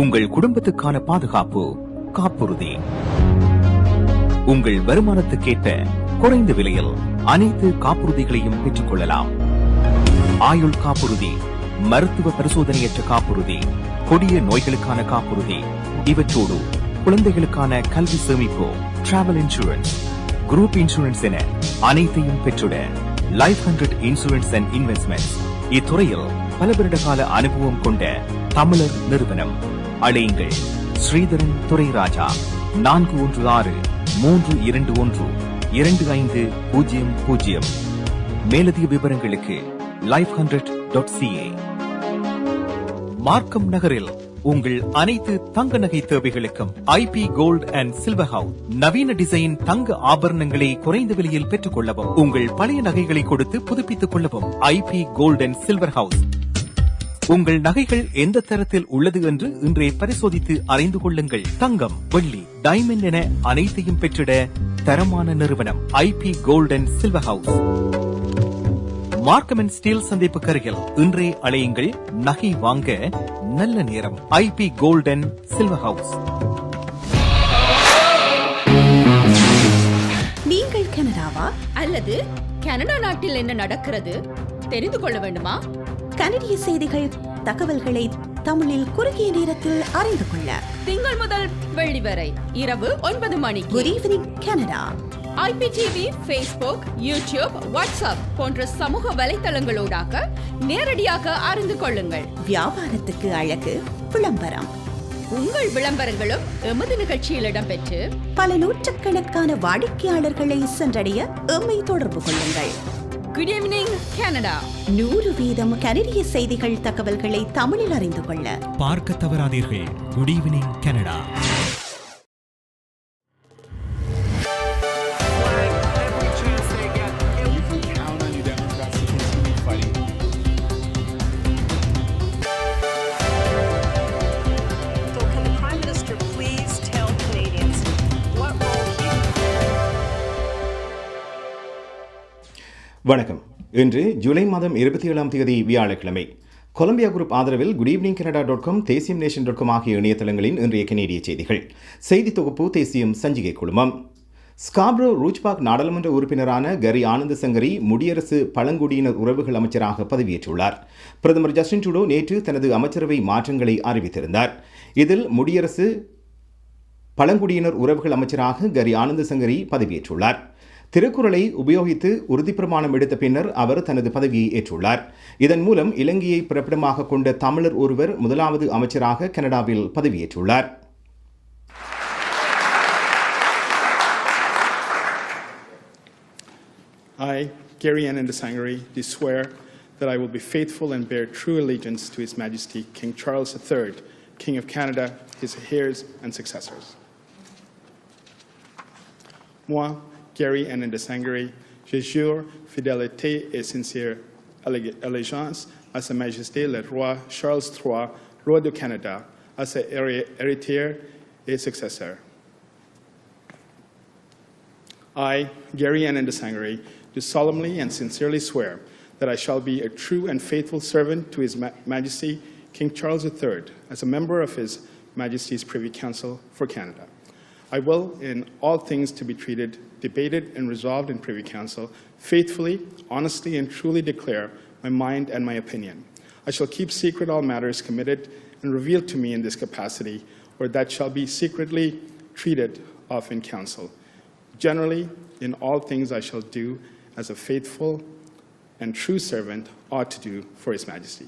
உங்கள் குடும்பத்துக்கான பாதுகாப்பு காப்புறுதி. உங்கள் வருமானத்துக்கேற்ப குறைந்த விலையில் அனைத்து காப்புறுதிகளையும் பெற்றுக் கொள்ளலாம். ஆயுள் காப்புறுதி, மருத்துவ பரிசோதனையற்ற காப்புறுதி, கொடிய நோய்களுக்கான காப்புறுதி, இவற்றோடு குழந்தைகளுக்கான கல்வி சேமிப்பு, டிராவல் இன்சூரன்ஸ், குரூப் இன்சூரன்ஸ் என அனைத்தையும் பெற்றுட லைஃப் 100 இன்சூரன்ஸ் அண்ட் இன்வெஸ்ட்மெண்ட் இத்துறையில் பல வருட கால அனுபவம் கொண்ட தமிழர் நிறுவனம். அழையுங்கள் ஸ்ரீதரன் துரைராஜா 416-321-2500. மேலதிக விவரங்களுக்கு life100.ca. மார்க்கம் நகரில் உங்கள் அனைத்து தங்க நகை தேவைகளுக்கும் IP gold and silver house. நவீன டிசைன் தங்க ஆபரணங்களை குறைந்த விலையில் பெற்றுக் கொள்ளவும், உங்கள் பழைய நகைகளை கொடுத்து புதுப்பித்துக் கொள்ளவும். IP gold and silver house. உங்கள் நகைகள் எந்த தரத்தில் உள்ளது என்று இன்றே பரிசோதித்து அறிந்து கொள்ளுங்கள். தங்கம், வெள்ளி, டைமண்ட் என அனைத்தையும் பெற்றிட தரமான நிறுவனம் IP gold and silver house. Markham and Steeles சந்திப்புக்கு அருகில் இன்றே அழையுங்கள். நகை வாங்க நல்ல நேரம். IP gold and silver house. நீங்கள் கனடாவா அல்லது கனடா நாட்டில் என்ன நடக்கிறது தெரிந்து கொள்ள வேண்டுமா? கனடிய செய்திகள், தகவல்களை தமிழில் குறுகிய நேரத்தில் அறிந்து கொள்ள திங்கள் முதல் வெள்ளி வரை இரவு 9 மணிக்கு good evening Canada IPTV, Facebook, YouTube, WhatsApp போன்ற சமூக வலைத்தளங்களோடாக நேரடியாக அறிந்து கொள்ளுங்கள். வியாபாரத்துக்கு அழகு விளம்பரம். உங்கள் விளம்பரங்களும் எமது நிகழ்ச்சியில் இடம்பெற்று பல நூற்றுக்கணக்கான வாடிக்கையாளர்களை சென்றடைய எம்மை தொடர்பு கொள்ளுங்கள். Good evening Canada. 100% கனடிய செய்திகள், தகவல்களை தமிழில் அறிந்து கொள்ள பார்க்க தவறாதீர்கள். Good evening Canada. வணக்கம். இன்று ஜூலை மாதம் 27ஆம் தேதி வியாழக்கிழமை. கொலம்பியா குரூப் ஆதரவில் குட் ஈவினிங் கனடா.com, தேசியம் நேஷன்.com ஆகிய இணையதளங்களின் இன்றைய கனேடிய செய்திகள். செய்தி தொகுப்பு தேசியம் சஞ்சிகை குழுமம். ஸ்கார்பரோ-ரூஜ் பார்க் நாடாளுமன்ற உறுப்பினரான கரி ஆனந்த் சங்கரி முடியரசு பழங்குடியினர் உறவுகள் அமைச்சராக பதவியேற்றுள்ளார். பிரதமர் ஜஸ்டின் ட்ரூடோ நேற்று தனது அமைச்சரவை மாற்றங்களை அறிவித்திருந்தார். இதில் முடியரசு பழங்குடியினர் உறவுகள் அமைச்சராக கரி ஆனந்த் சங்கரி பதவியேற்றுள்ளார். திருக்குறளை உபயோகித்து உறுதிப்பிரமாணம் எடுத்த பின்னர் அவர் தனது பதவியை ஏற்றுள்ளார். இதன் மூலம் இலங்கையை பிறப்பிடமாக கொண்ட தமிழர் ஒருவர் முதலாவது அமைச்சராக கனடாவில் பதவியேற்றுள்ளார். I, Gary Anand Sangari, do swear that I will be faithful and bear true allegiance to His Majesty King Charles III, King of Canada, his heirs and successors. Moi, Gary Anand Sangari, je jure fidélité et sincère allégeance à Sa Majesté le Roi Charles III, Roi du Canada, à ses héritiers et successeurs. I, Gary Anand Sangari, do solemnly and sincerely swear that I shall be a true and faithful servant to His Majesty King Charles III, as a member of His Majesty's Privy Council for Canada. I will, in all things to be treated, debated and resolved in Privy Council, faithfully, honestly and truly declare my mind and my opinion. I shall keep secret all matters committed and revealed to me in this capacity, or that shall be secretly treated of in Council. Generally, in all things I shall do as a faithful and true servant ought to do for His Majesty.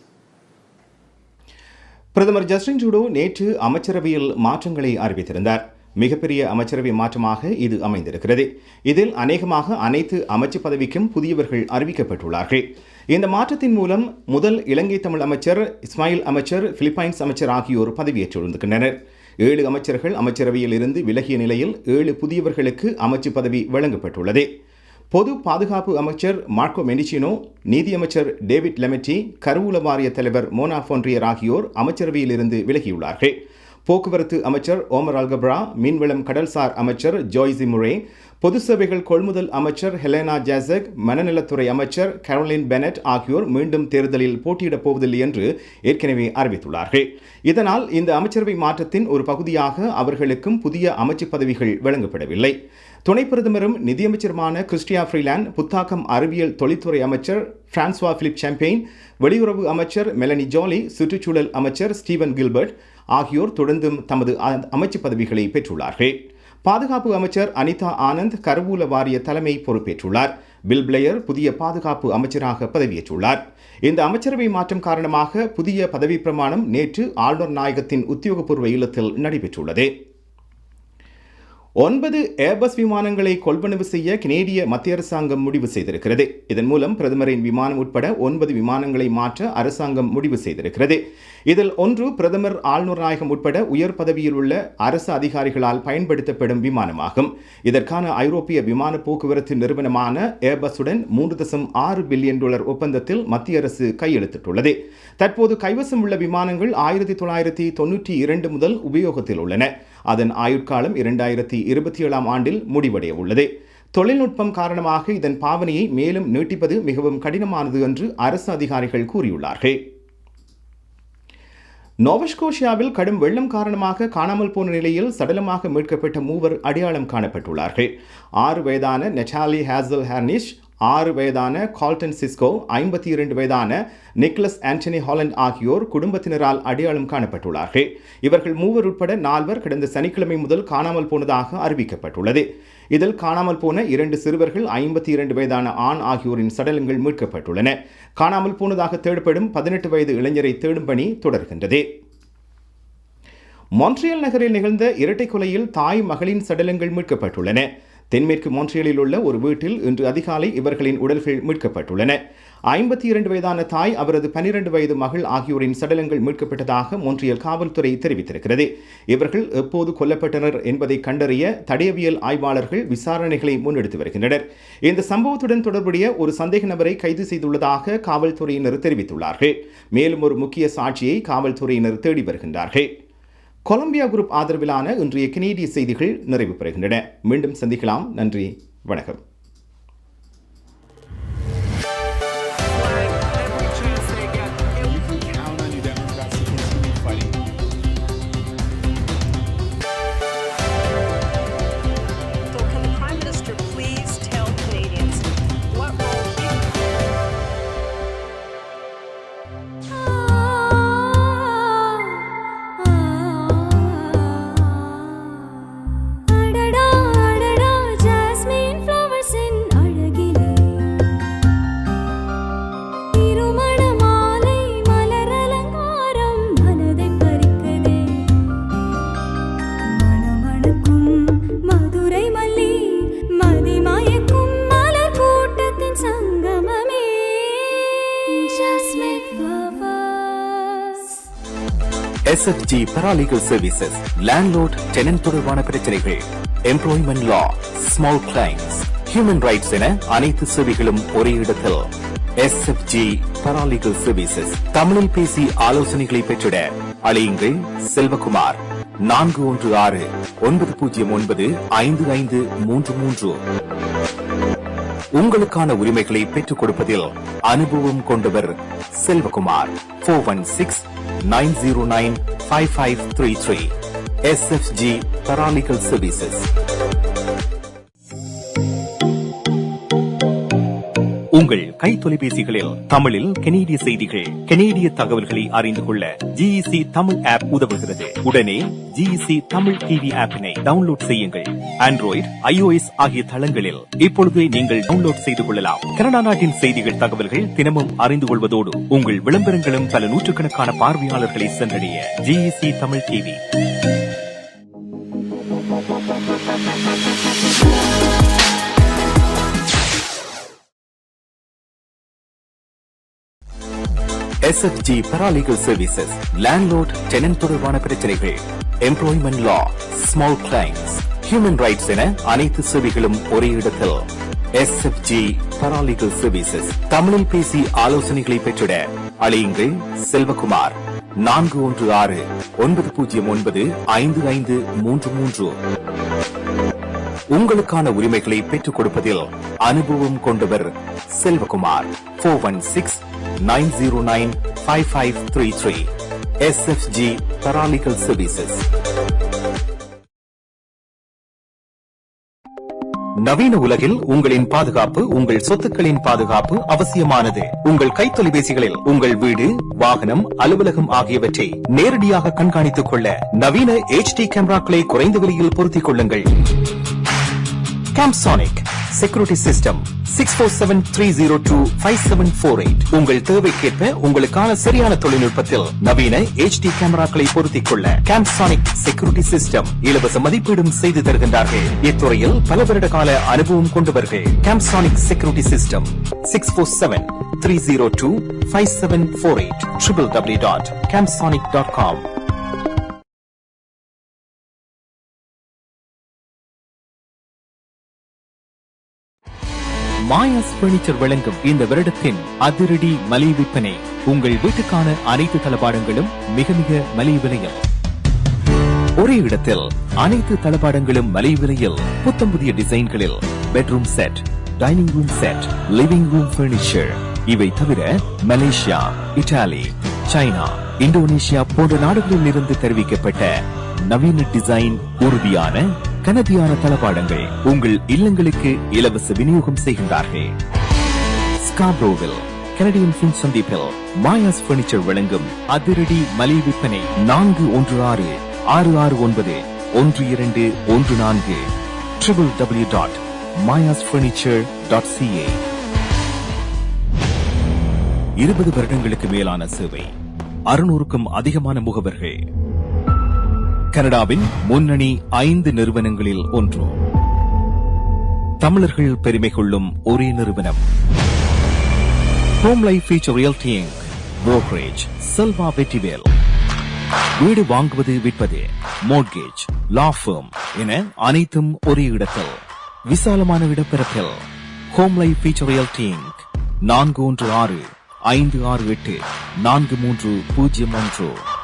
பிரதமர் Justin Trudeau நேற்று அமைச்சரவையில் மாற்றங்களை அறிவித்திருந்தார். மிகப்பெரிய அமைச்சரவை மாற்றமாக இது அமைந்திருக்கிறது. இதில் அநேகமாக அனைத்து அமைச்சு பதவிக்கும் புதியவர்கள் அறிவிக்கப்பட்டுள்ளார்கள். இந்த மாற்றத்தின் மூலம் முதல் இலங்கை தமிழ் அமைச்சர் இஸ்மாயில் அமைச்சர், பிலிப்பைன்ஸ் அமைச்சர் ஆகியோர் பதவியேற்றிருக்கின்றனர். 7 அமைச்சர்கள் அமைச்சரவையில் இருந்து விலகிய நிலையில் 7 புதியவர்களுக்கு அமைச்சு பதவி வழங்கப்பட்டுள்ளது. பொது பாதுகாப்பு அமைச்சர் மார்க்கோ மெண்டிச்சினோ, நீதியமைச்சர் டேவிட் லெமெட்டி, கருவூல வாரிய தலைவர் மோனா ஃபோன்ட்ரியர் ஆகியோர் அமைச்சரவையில் இருந்து விலகியுள்ளார்கள். போக்குவரத்து அமைச்சர் ஓமர் அல்கப்ரா, மீன்வளம் கடல்சார் அமைச்சர் ஜோய்சி முரே, பொது சேவைகள் கொள்முதல் அமைச்சர் ஹெலேனா ஜாசக், மனநலத்துறை அமைச்சர் கரோலின் பெனட் ஆகியோர் மீண்டும் தேர்தலில் போட்டியிடப் போவதில்லை என்று ஏற்கனவே அறிவித்துள்ளார்கள். இதனால் இந்த அமைச்சரவை மாற்றத்தின் ஒரு பகுதியாக அவர்களுக்கும் புதிய அமைச்சு பதவிகள் வழங்கப்படவில்லை. துணை பிரதமரும் நிதியமைச்சருமான கிறிஸ்டியா ஃப்ரீலாண்ட், புத்தாக்கம் அறிவியல் தொழில்துறை அமைச்சர் பிரான்சுவா பிலிப் சாம்பெயின், வெளியுறவு அமைச்சர் மெலனி ஜோலி, சுற்றுச்சூழல் அமைச்சர் ஸ்டீவன் கில்பர்ட் ஆகியோர் தொடர்ந்தும் தமது அமைச்சு பதவிகளை பெற்றுள்ளார்கள். பாதுகாப்பு அமைச்சர் அனிதா ஆனந்த் கருவூல வாரிய தலைமை பொறுப்பேற்றுள்ளார். பில் பிளேயர் புதிய பாதுகாப்பு அமைச்சராக பதவியேற்றுள்ளார். இந்த அமைச்சரவை மாற்றம் காரணமாக புதிய பதவி பிரமாணம் நேற்று ஆளுநர் நாயகத்தின் உத்தியோகபூர்வ இல்லத்தில் நடைபெற்றுள்ளது. 9 ஏர்பஸ் விமானங்களை கொள்வனவு செய்ய கனேடிய மத்திய அரசாங்கம் முடிவு செய்திருக்கிறது. இதன் மூலம் பிரதமரின் விமானம் உட்பட 9 விமானங்களை மாற்ற அரசாங்கம் முடிவு செய்திருக்கிறது. இதில் ஒன்று பிரதமர் ஆளுநர் நாயகம் உட்பட உயர் பதவியில் உள்ள அரசு அதிகாரிகளால் பயன்படுத்தப்படும் விமானமாகும். இதற்கான ஐரோப்பிய விமான போக்குவரத்து நிறுவனமான ஏர்பஸுடன் $3.6 பில்லியன் ஒப்பந்தத்தில் மத்திய அரசு கையெழுத்திட்டுள்ளது. தற்போது கைவசம் உள்ள விமானங்கள் 1992 முதல் உபயோகத்தில் உள்ளன. அதன் ஆயுட்காலம் 2027 ஆண்டில் முடிவடைய உள்ளது. தொழில்நுட்பம் காரணமாக இதன் பாவனையை மேலும் நீட்டிப்பது மிகவும் கடினமானது என்று அரசு அதிகாரிகள் கூறியுள்ளார்கள். நோவஸ்கோஷியாவில் கடும் வெள்ளம் காரணமாக காணாமல் போன நிலையில் சடலமாக மீட்கப்பட்ட 3 அடையாளம் காணப்பட்டுள்ளார்கள். 6 வயதான நெட்டாலி ஹேசல் ஹார்னிஷ், 6 வயதான கால்டன் சிஸ்கோ, 52 வயதான நிக்லஸ் ஆண்டனி ஹாலண்ட் ஆகியோர் குடும்பத்தினரால் அடையாளம் காணப்பட்டுள்ளார்கள். இவர்கள் 3 உட்பட 4 கடந்த சனிக்கிழமை முதல் காணாமல் போனதாக அறிவிக்கப்பட்டுள்ளது. இதில் காணாமல் போன 2 சிறுவர்கள், 52 வயதான ஆண் ஆகியோரின் சடலங்கள் மீட்கப்பட்டுள்ளன. காணாமல் போனதாக தேடப்படும் 18 வயது இளைஞரை தேடும் பணி தொடர்கின்றது. மான்ட்ரியல் நகரில் நிகழ்ந்த இரட்டை கொலையில் தாய் மகளின் சடலங்கள் மீட்கப்பட்டுள்ளன. தென்மேற்கு மான்ட்ரியலில் உள்ள ஒரு வீட்டில் இன்று அதிகாலை இவர்களின் உடல்கள் மீட்கப்பட்டுள்ளன. 52 வயதான தாய், அவரது 12 வயது மகள் ஆகியோரின் சடலங்கள் மீட்கப்பட்டதாக மான்ட்ரியல் காவல்துறை தெரிவித்திருக்கிறது. இவர்கள் எப்போது கொல்லப்பட்டனர் என்பதை கண்டறிய தடயவியல் ஆய்வாளர்கள் விசாரணைகளை முன்னெடுத்து வருகின்றனர். இந்த சம்பவத்துடன் தொடர்புடைய ஒரு சந்தேக நபரை கைது செய்துள்ளதாக காவல்துறையினர் தெரிவித்துள்ளார்கள். மேலும் ஒரு முக்கிய சாட்சியை காவல்துறையினர் தேடி வருகின்றார்கள். கொலம்பியா குரூப் ஆதரவிலான இன்றைய கனேடிய செய்திகள் நிறைவு பெறுகின்றன. மீண்டும் சந்திக்கலாம். நன்றி, வணக்கம். SFG Paralegal Services, Landlord Tenant தொடர்பான பிரச்சனைகள், Employment Law, Small Claims, Human Rights என அனைத்து சேவைகளும் ஒரே இடத்தில். SFG Paralegal Services. தமிழில் பேசி ஆலோசனைகளை பெற்றிட அழையுங்கள் செல்வகுமார் 416-909-5533. உங்களுக்கான உரிமைகளை பெற்றுக் கொடுப்பதில் அனுபவம் கொண்டவர் செல்வகுமார். 416-909-5533. SFG Paralegal Services. உங்கள் கை தொலைபேசிகளில் தமிழில் கனேடிய செய்திகள், கனேடிய தகவல்களை அறிந்து கொள்ள GEC தமிழ் ஆப் உதவுகிறது. உடனே GEC தமிழ் டிவி ஆப்பினை டவுன்லோட் செய்யுங்கள். ஆண்ட்ராய்டு, iOS ஆகிய தளங்களில் இப்பொழுதே நீங்கள் டவுன்லோட் செய்து கொள்ளலாம். கனடா நாட்டின் செய்திகள், தகவல்கள் தினமும் அறிந்து கொள்வதோடு உங்கள் விளம்பரங்களும் பல நூற்றுக்கணக்கான பார்வையாளர்களை சென்றடைய GEC Tamil TV. SFG Paralegal Services, Landlord Tenant தொடர்பான பிரச்சனைகள், Employment Law, Small Claims, Human Rights என அனைத்து சேவைகளும் ஒரே இடத்தில். SFG Paralegal Services. தமிழில் பேசி ஆலோசனைகளை பெற்றிட அழையுங்கள் செல்வகுமார் 416-909-5533. உங்களுக்கான உரிமைகளை பெற்றுக் கொடுப்பதில் அனுபவம் கொண்டவர் செல்வகுமார். 416-909-5533. SFG Paralegal Services. நவீன உலகில் உங்களின் பாதுகாப்பு, உங்கள் சொத்துக்களின் பாதுகாப்பு அவசியமானது. உங்கள் கைத்தொலைபேசிகளில் உங்கள் வீடு, வாகனம், அலுவலகம் ஆகியவற்றை நேரடியாக கண்காணித்துக் கொள்ள நவீன HD கேமராக்களை குறைந்த விலையில் பொருத்திக் கொள்ளுங்கள். கேம்சானிக் செக்யூரிட்டி சிஸ்டம் 6473025748. உங்கள் தேவைக்கேற்ப உங்களுக்கான சரியான தொழில்நுட்பத்தில் நவீன HD கேமராக்களை பொருத்திக் கொள்ள கேம்சானிக் செக்யூரிட்டி சிஸ்டம் இலவச மதிப்பீடும் செய்து தருகின்றார்கள். இத்துறையில் பல வருட கால அனுபவம் கொண்டவர்கள். Camsonic security system 6473025748 www.camsonic.com. Maya's furniture வழங்கும் இந்த வருடத்தின் அதிரடி மலிவு விற்பனை. உங்கள் வீட்டுக்கான அனைத்து தளபாடங்களும் மிக மிக மலிவு விலையில். ஒரே இடத்தில் அனைத்து தளபாடங்களும் மலிவு விலையில். புத்தம் புதிய டிசைன்களில் bedroom set, dining room set, living room furniture. இவை தவிர மலேசியா, இத்தாலி, சைனா, இந்தோனேஷியா போன்ற நாடுகளில் இருந்து தெரிவிக்கப்பட்ட நவீன டிசைன் உறுதியான கனதியான தளபாடங்கள் உங்கள் இல்லங்களுக்கு இலவச விநியோகம் செய்கின்றார்கள். ஸ்கார்பரோவில் கனடியன் பின் சந்திப்பில் மாயாஸ் பர்னிச்சர் வழங்கும் அதிரடி மலிவு விற்பனை 416-669-1214 www.mayasfurniture.ca. 20 வருடங்களுக்கு மேலான சேவை, 600க்கும் அதிகமான முகவர்கள். கனடாவின் முன்னணி 5 நிறுவனங்களில் ஒன்று. தமிழர்கள் பெருமை கொள்ளும் ஒரே நிறுவனம். Home life future realty Inc. Brokerage Selva Vetrivel. வீடு வாங்குவது, விற்பது, மோட்கேஜ், லா ஃபர்ம் என அனைத்தும் ஒரே இடத்தில். விசாலமான இடப்பரப்பில் home life future realty Inc. 416-568-4301